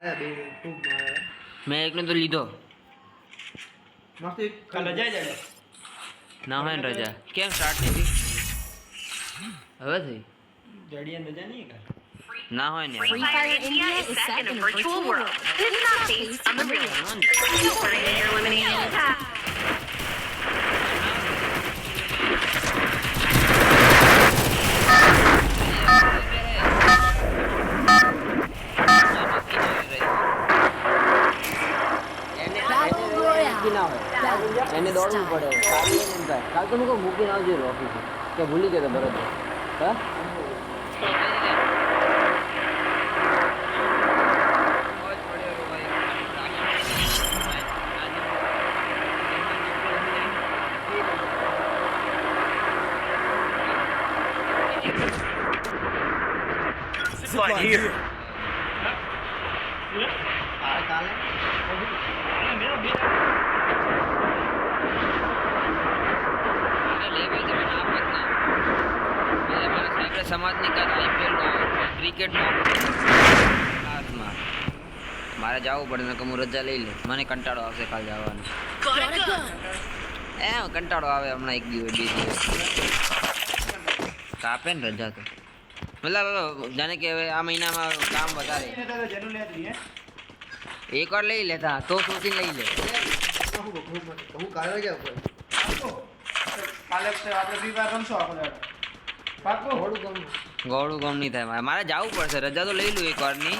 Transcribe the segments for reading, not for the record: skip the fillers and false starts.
मैं एक ने तो लीधो ना है रजा केम स्टार्ट नहीं थी હવે થઈ જડિયા રજા નહીં કા ના હોય ને Free Fire India is set in a virtual world. It is not based on the real world. You'll find it in your elimination path. એને દોડવું પડે કાલ તો મૂકો મૂકીને આવજો ઓફિસ કે ભૂલી ગયો તો બરોબર હા Zipline here. સમાજની કાલ આઈપીએલ ક્રિકેટ મારે જવું પડે ને કે હું રજા લઈ લે મને કંટાળો આવશે કાલ જવાનો કંટાળો આવે હમણાં એક દિવસ બે દિવસ કાપે ને રજા તો મતલબ જાણે કે હવે આ મહિનામાં કામ વધારે એક વાર લઈ લેતા તો સોચીને લઈ લે હું કાલે ગયા ઉપર કાલે આપણે ફ્રી ફાયર રમશો આપણે પાકો ગોળું ગમ નહીં થાય મારે જવું પડશે રજા તો લઈ લઉં એક વારની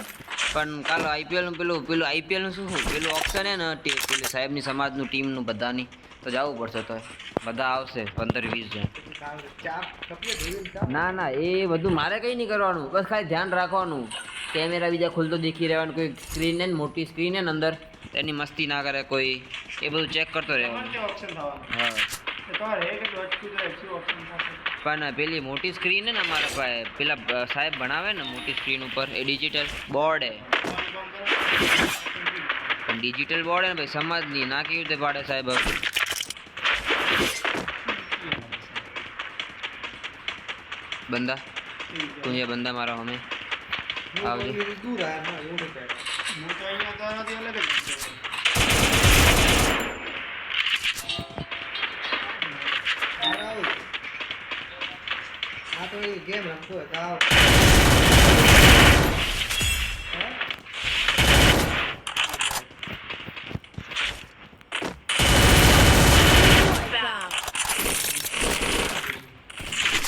પણ કાલ આઈપીએલનું પેલું આઈપીએલનું શું પેલું ઓપ્શન હે ને પેલું સાહેબની સમાજનું ટીમનું બધાની તો જવું પડશે તો બધા આવશે 15-20 જણ ના એ બધું મારે કંઈ નહીં કરવાનું બસ ખાલી ધ્યાન રાખવાનું કેમેરા બીજા ખુલતો દેખી રહેવાનું કોઈ સ્ક્રીન ને મોટી સ્ક્રીન ને અંદર એની મસ્તી ના કરે કોઈ એ બધું ચેક કરતો રહેવાનું હા પણ પેલી મોટી સ્ક્રીન હે ને અમારા પાસે પેલા સાહેબ ભણાવે ને મોટી સ્ક્રીન ઉપર એ ડિજિટલ બોર્ડ હે ડિજિટલ બોર્ડ હે ને ભાઈ સમાજની ના કેવી રીતે પાડે સાહેબ બંદા તું ये બંદા મારા હમે આવજે દૂર આ ના એવું કે હું તો અહીંયા તારાથી અલગ જ આ તો એ ગેમ રમતો હતા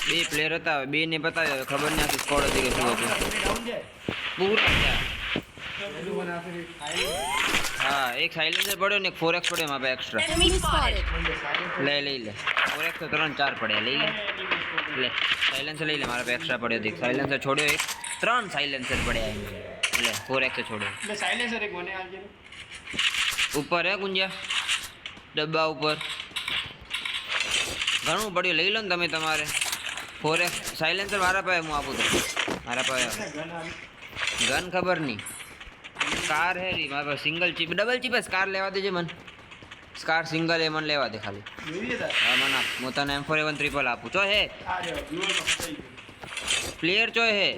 બે પ્લેયર હતા બે ને બતાવ્યો ખબર નહીં હતી સ્કોર હતી કે શું હતું પૂરા હા એક સાયલેન્સર પડ્યો ને એક 4x પડ્યો એમાં એક્સ્ટ્રા Enemy spotted. લઈ લે 4x તો 3-4 પડ્યા લઈ લે સાયલેન્સર લઈ લે મારા પાસે એક્સ્ટ્રા પડ્યો હતી સાયલેન્સર છોડ્યો એક 3 સાયલેન્સર પડ્યા એટલે 4x છોડ્યો એટલે સાયલેન્સર એક મને આવજે ઉપર હે ગુંજા ડબ્બા ઉપર ઘણું પડ્યું લઈ લો ને તમે તમારે 4x સાયલેન્સર મારા પાસે હું આપું તો મારા પાસે ગન ખબર નહીં સ્કાર હે રી મારા પાસે સિંગલ ચીપ ડબલ ચીપ સ્કાર લેવા દેજે મને સ્કાર સિંગલ એ મને લેવા દે ખાલી હા મને આપ હું તને M4A1 ટ્રિપલ આપું ચો હે પ્લેયર ચો હે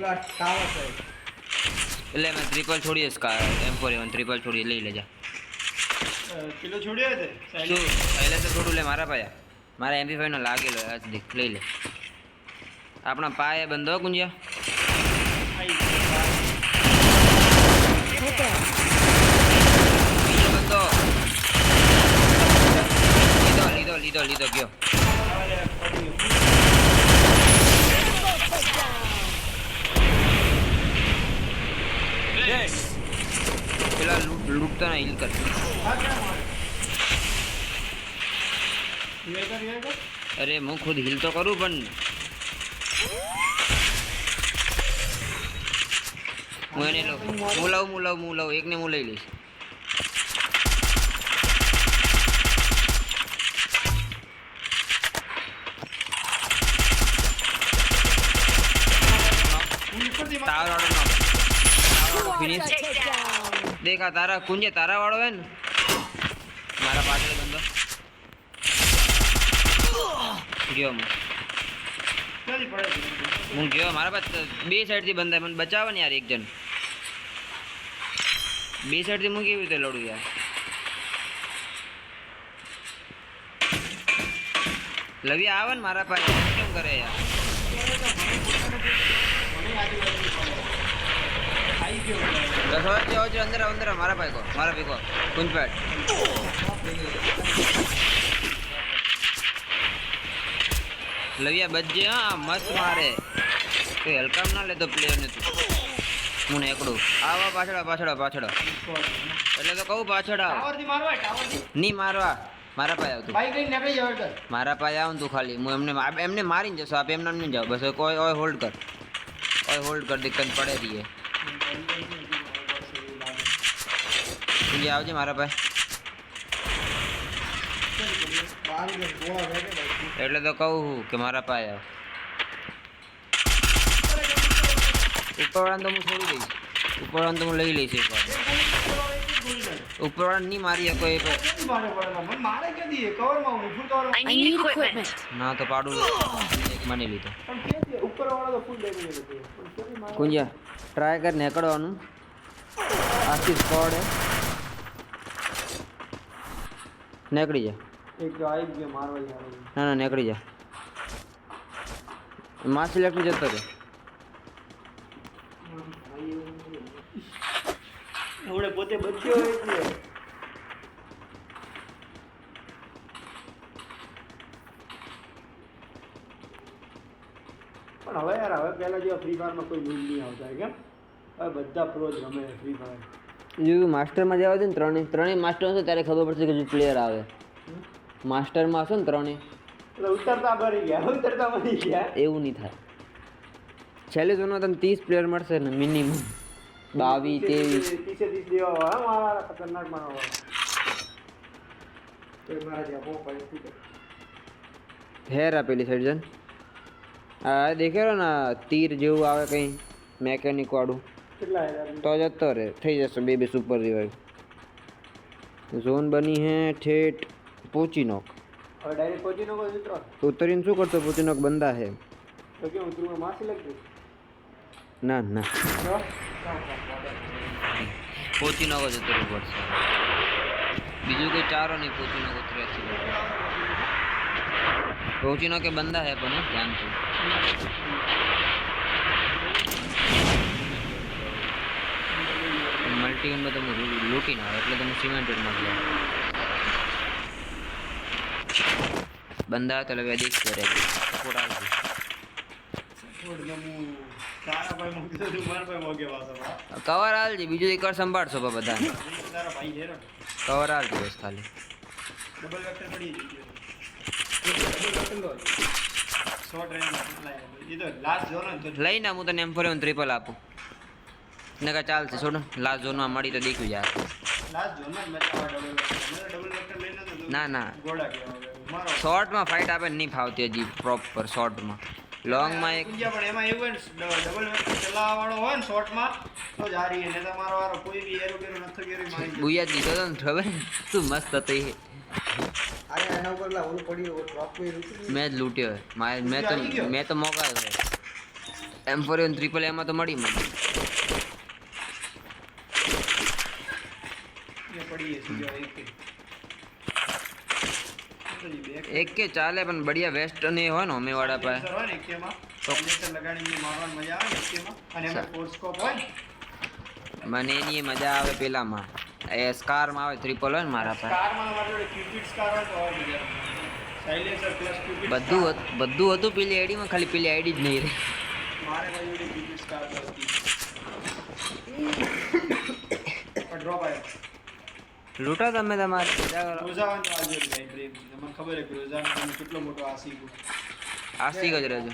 એટલે મેં ટ્રિપલ છોડીએ સ્કાર M4A1 ટ્રિપલ છોડીએ લઈ લેજા કિલો છોડ્યો તે શું સાયલેન્સર થોડું લે મારા પાસે મારા MP5 નો લાગેલો આજ દેખ લઈ લે આપણા પાયે બંધો ગુંજ્યા બીજો બંધો લીધો ગયો પેલા લૂટતા ના હિલ કર અરે હું ખુદ હિલ તો કરું પણ હું એને હું લાવું એકને હું લઈ લઈશ ફિનિશ દેખા તારા કુંજે તારા વાળો હે ને મારા પાછળ બંધો ગયો હું ગયો મારા પાસે બે સાઈડ થી બંધાય મને બચાવો ને યાર એક જણ બી સાઈડ થી હું કેવી રીતે લડું યાર? લવિયા આવે ને મારા પાસે કેમ કરે યાર? મને આજુબાજુ આવી ગયો દસ વાગે અંદર અંદર મારા પાસે મારા પીકો કુંજપેટ લવિયા બજે હા મસ્ત મારે કોઈ હલકામ ના લેતો પ્લેયર ને તું હું એકડું આવા પાછળ એટલે તો કહું પાછળ આવ ટાવરથી મારવા ટાવરથી નહીં મારવા મારા પાસે આવતું બાઈક લઈને નીકળી જાવ એટલે મારા પાસે આવ તું ખાલી હું એમને મારીને જશો આપ એમને નહીં જાઓ બસ કોઈ ઓય હોલ્ડ કર દિક્કત પડે રહીએ તું આવજે મારા પાસે બહાર ગયો ગોળા વેગે બાઈક એટલે તો કહું છું કે મારા પાસે આવ ઉપરવાળાને તો હું છોડી દઈશ ઉપરવાળાને તો હું લઈ લઈશ એકવાર ઉપરવાળાને નહીં મારી કોઈ મારે ક્યાંથી કવરમાં હું ફૂલ કવરમાં I need equipment. ના તો પાડું એક માની લીધો પણ કે ઉપરવાળા તો ફૂલ ડેમેજ હતો પણ કેવી મારે કુંજ્યા ટ્રાય કર નીકળવાનું આખી સ્કોડ નીકળી જા એક તો આવી ગયો મારવા યાર ના નીકળી જા માં સિલેક્ટ જતો રહે હમણે પોતે બચ્યો એટલે પણ હવે યાર હવે પહેલા જેવા ફ્રી ફાયરમાં કોઈ મૂળ નહીં આવતા કેમ હવે બધા પ્રો જ રમે ફ્રી ફાયર જો માસ્ટરમાં જવા દે ને ત્રણેય માસ્ટર હશે ત્યારે ખબર પડશે કે જો પ્લેયર આવે માસ્ટરમાં હશે ને ત્રણેય એટલે ઉતરતા ભરી ગયા ઉતરતા મરી ગયા એવું નહીં થાય છેલ્લે જોનો તને 30 પ્લેયર મળશે ને મિનિમમ 22 23 30 દેવા વાળા મારા ખતરનાક મારવા વાળા તો મારા જ્યાં બહુ પડે હેર આપેલી સાઈડ જન આ દેખેલો ને તીર જેવું આવે કંઈ મેકેનિક વાળું કેટલા હજાર તો જતો રે થઈ જશે બે સુપર રિવાઇવ ઝોન બની હે ઠેઠ પોચીનોક હવે ડાયરેક્ટ પહોંચી નો કોઈ ઉતરો ઉતરીને શું કરતો પોચીનોક બંદા હે તો કેમ ઉતરું માસી લાગી ના તો પોચીનોક જ ઉતરવું પડશે બીજું કોઈ ચારો નહીં પોચીનોક ઉતરે છે પોચીનોક એ બંદા હે પણ ધ્યાનથી મલ્ટીગનમાં તમે લૂટી ના આવે એટલે તમે સિમેન્ટેડમાં ગયા બંદા તો લવે દેખ કરે સપોર્ટ આવશે તારા ભાઈ મૂકી દો મારા ભાઈ મોગે વાસા કવર હાલજે બીજું એકવાર સંભાળશો બધા તારા ભાઈ છે ને કવર હાલજે બસ ખાલી ડબલ વેક્ટર પડી ગયો શોર્ટ રેન્જ એ તો લાસ્ટ જોન તો લઈને હું તને એમ ફરે ટ્રિપલ આપું ને કા ચાલશે છોડો લાસ્ટ ઝોનમાં મળી તો દેખ્યું યાર લાસ્ટ જોન માં મેચ આ ડબલ વેક્ટર લઈને તો ના ગોળા ગયો મારો શોર્ટમાં ફાઇટ આપે નહીં ફાવતી હજી પ્રોપર શોર્ટમાં લોંગમાં એક પણ એમાં એવું હોય ને ડબલ વેક્ટર ચલાવવા વાળો હોય ને શોર્ટમાં તો જ હારી ને તમારો વારો કોઈ બી એરો કેરો નથી કેરી મારી બુયા જ દીધો તો ને ખબર શું મસ્ત હતો એ આરે એના ઉપર લા ઓલું પડ્યું ડ્રોપ કોઈ રૂકી મેં જ લૂંટ્યો મેં તો મોકાયો એમ ફોર ટ્રિપલ એમાં તો મળી મને એ પડી છે જો એક કે ચાલે પણ બઢિયા વેસ્ટ ને હોય ને અમે વાળા પાસે હોય ને એકેમાં તો લગાડીને મારવાની મજા આવે ને એકેમાં અને એમાં ફોર્સ સ્કોપ હોય ને મને એની એ મજા આવે પેલામાં એ સ્કારમાં આવે ટ્રિપલ હોય ને મારા પાસે કારમાં મારી જોડે ક્યુપિડ સ્કાર હોય તો હોય મજા સાયલેન્સર પ્લસ ક્યુપિડ બધું હતું પેલી આઈડીમાં ખાલી પેલી આઈડી જ નહીં રહી મારે ભાઈ જોડે ક્યુપિડ સ્કાર હતી પણ ડ્રોપ આવ્યો લૂંટો તમે તમારે મજા કરો રોઝાવાન તો આજે ભાઈ પ્રેમ તમને ખબર છે કે રોઝાવાન કેટલો મોટો આશિક આસ્તિક જ રહેજો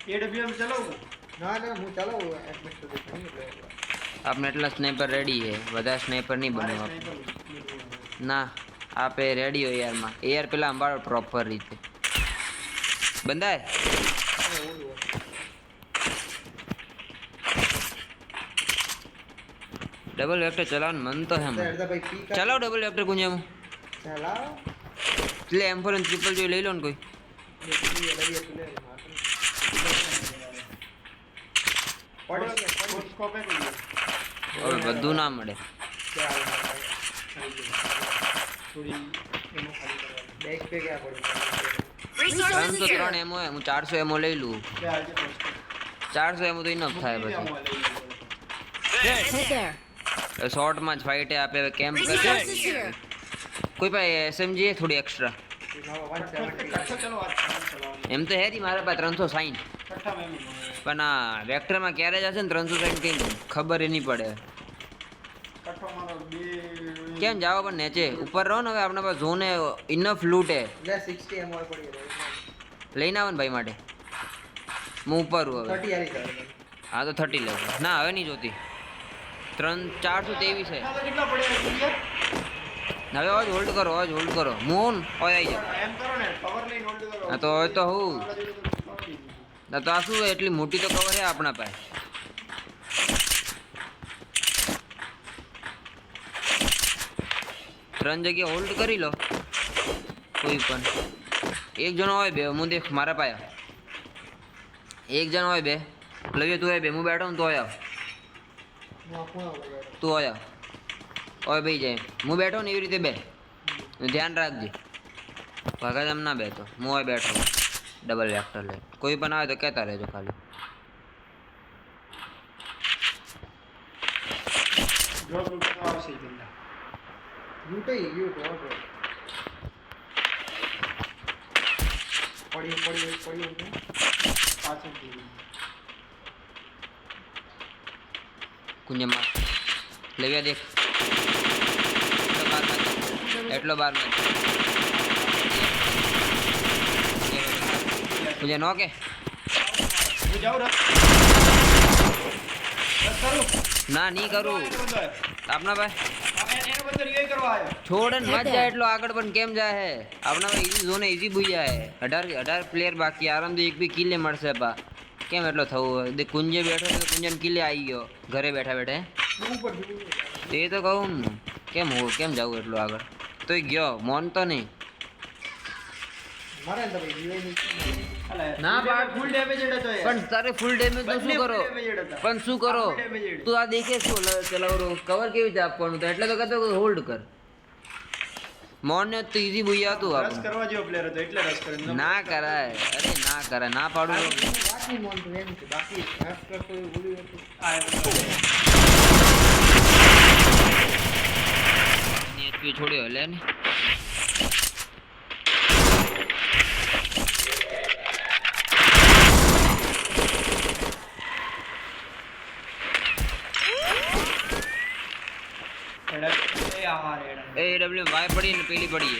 એડબ્લ્યુએમ ચલાવું ના હું ચલાવું એડમિટ તો આપણે એટલા સ્નાઈપર રેડી છે બધા સ્નાઈપર નહીં બનવા ના આપે રેડી હોય યારમાં એર પેલા અંબાડો પ્રોપર રીતે બંધાય ડબલ વેક્ટર ચલાવવાનું મન તો હે ચલાવો ડબલ વેક્ટર ગુંજામાં એટલે એમ ફોર ટ્રિપલ જોઈ લઈ લો ને કોઈ હવે બધું ના મળે. થોડી એનો ખાલી કરવાની બેગ પે ક્યાં પડ્યું Resources 303 here. એમો હે, હું 400 એમો લઈ લઉં. બે આજે પોસ્ટ 400 એમો તો ઇનફ થાય પછી. Head there. શોર્ટમાં જ ફાઇટ આપે, હવે કેમ્પ Resources કરે. here. કોઈ પાસે એસએમજી થોડી એક્સ્ટ્રા એમ તો હેરી મારા પાસે 360, પણ આ વેક્ટરમાં ક્યારે જશે ને 360 કંઈ ખબર ય નહીં પડે. કેમ જાવ પણ નેચે ઉપર રહો ને. હવે આપણા પાસે ઝોન ઇનફ લૂટ હે. 60 એમ પડી લઈને આવો ને ભાઈ માટે. હું ઉપર હું હવે. 30 આરી કરે હા તો 30 લેવું. ના હવે નહીં જોતી. 423 છે. કેટલા પડ્યા હવે હોજ હોલ્ડ કરો, હોજ હોલ્ડ કરો. મૂન ઓય આવી જાઓ. એમ કરો ને કવર લઈને હોલ્ડ કરો હા તો હવે તો હું ના તો આ શું એટલી મોટી તો કવર છે આપણા પાસે. ત્રણ જગ્યા હોલ્ડ કરી લો કોઈ પણ. એક જણો હોય બે, હું દેખ મારા પાસે એક જણ હોય બે. લઈએ તું હોય બે, હું બેઠો ને તો આવ. તું આવ ઓય ભાઈ જાય. હું બેઠો ને એવી રીતે બે. ધ્યાન રાખજે ભાગા એમ ના બેઠો. હું હોય બેઠો ડબલ વેક્ટર લે. કોઈ પણ આવે તો કહેતા રહેજો ખાલી. ડ્રોપ રૂટ આવશે પેલા લૂટાઈ ગયું તો પડી પાછળ કુંજમાં લેવ્યા દેખ. એટલો બાર માં કુંજે નો કે હું જાઉં રસ કરું ના નહીં કરું આપના ભાઈ. એને બધું રિવાઇવ કરવા આવ્યો છોડ ને મત જાય એટલો આગળ પણ કેમ જાય હે. આપણા ભાઈ ઈઝી ઝોન ઈઝી ભૂયા હે. 18 પ્લેયર બાકી આરામથી એક બી કિલે મળશે બા. કેમ એટલો થવું. દે કુંજે બેઠો તો કુંજન કિલે આવી ગયો ઘરે બેઠા બેઠા. ઉપર તે તો કહું ને કેમ હું કેમ જાવું એટલું આગળ. તોય ગયો મોન તો નહીં. મારે તો ભાઈ રિવાઇવ ના પાડ. ફૂલ ડેમેજ હતો યાર પણ તારે ફૂલ ડેમેજ તો શું કરો. પણ શું કરો તું આ દેખે શું ચલાવરો કવર કેવી રીતે આપવાનું. તો એટલે તો કહેતો હોલ્ડ કર. મોન ને તો ઈઝી ભૂયા હતું રસ આપણું. કરવા જેવો પ્લેયર હતો એટલે રસ કર્યો ના કરાય. અરે ના કરાય. ના પાડું તો. બાકી મોન તો એમ છે બાકી રસ કરતો ભૂલી હતું HP છોડ્યો લે ને. AW વાય પડી ને પેલી પડી.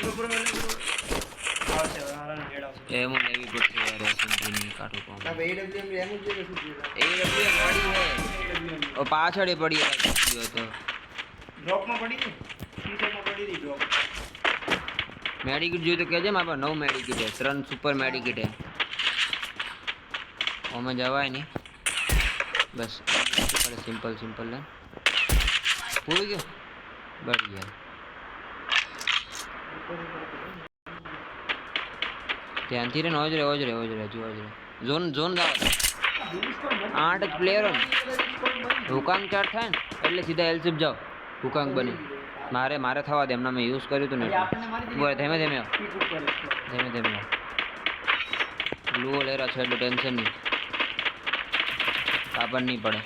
એ હું લેવી પડશે યાર. એસએમજી ની કાઢો કોમ. હવે AWM એમ જ છે શું AW પડી હે. ઓ પાછળ પડી ગયો તો. ડ્રોપમાં પડી ને સીઝનમાં પડી રહી ડ્રોપ મેડિકિટ જોઈએ તો કહેજે. મારા પાસે 9 મેડિકિટ હે. 3 સુપર મેડિકિટ હે. ઓમાં જવાય નહીં. બસ સિમ્પલ સિમ્પલ લે. પૂરી ગયો બઢિયા. ધ્યાનથી રે. હોજ રે હોજ રે હોજ રે હજુ હોજ રે. ઝોન ઝોન દાવ 8 જ પ્લેયરો ને. હુકાંગ ચાર્ટ થાય ને એટલે સીધા એલસીપ જાઓ. હુકાંગ બની મારે થવા દે. એમના મેં યુઝ કર્યું હતું ને. બોલ ધીમે ધીમે આવ. ધીમે ધીમે આવ. ગ્લુઓ લેરા છે એટલે ટેન્શન નહીં. કાબર નહીં પડે.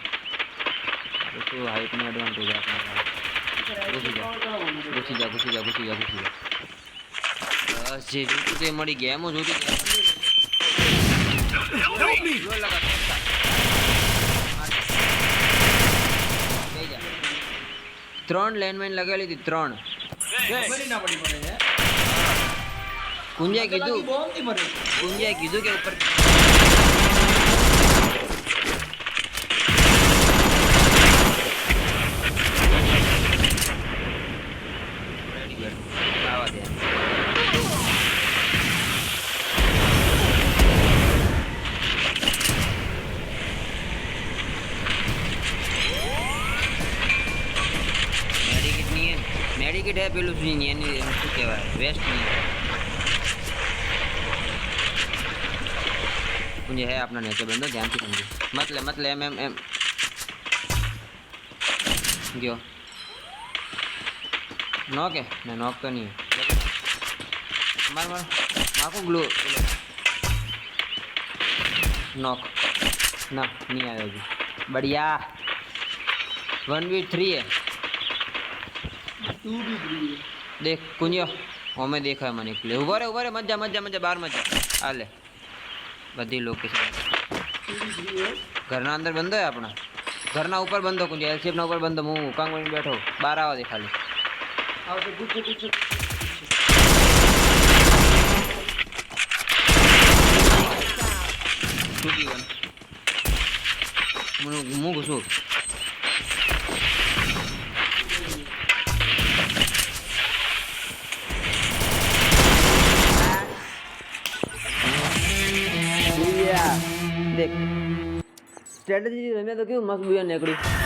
શું હાઈટનું એડવાન્ટેજ આપણે. ઘૂસી જા ઘૂસી જા ઘૂસી જા ઘૂસી જા ઘૂસી જા. બસ જે જોતું તે મળી ગયા. એમ જોતી ત્રણ લેન્ડમાઇન લગાવેલી હતી. 3 ખબર ના પડી પડે કુંજે કીધું બોમ્બ થી મરે કુંજે કીધું કે ઉપર આવા દે. મેડિકેટ હે પેલું શું એની શું કહેવાય વેસ્ટ નહીં. मुझे है अपना नेचर बंदो ध्यान से समझो. मतलब एम एम एम ગયો નોક હે ને નોક તો નહીં માર માર નાખું ગ્લો નોક ના नहीं आया अभी बढ़िया 1v3 है 2v3 देख कुंजियो हमें देखा है મને પ્લે ઉભા રે મજા બહાર મજા આ લે બધી લોકેશન 2v3 है ઘરના અંદર બંધો હે આપણા ઘરના ઉપર બંધો કુંજી એલસીએફ ના ઉપર બંધો હું કાંગ વળીને બેઠો બહાર આવા દે ખાલી આવશે ગુડ 2v1 હું ઘુસું દેખ સ્ટ્રેટેજી રમ્યા તો કેવું મસ્ત બુયા નીકળી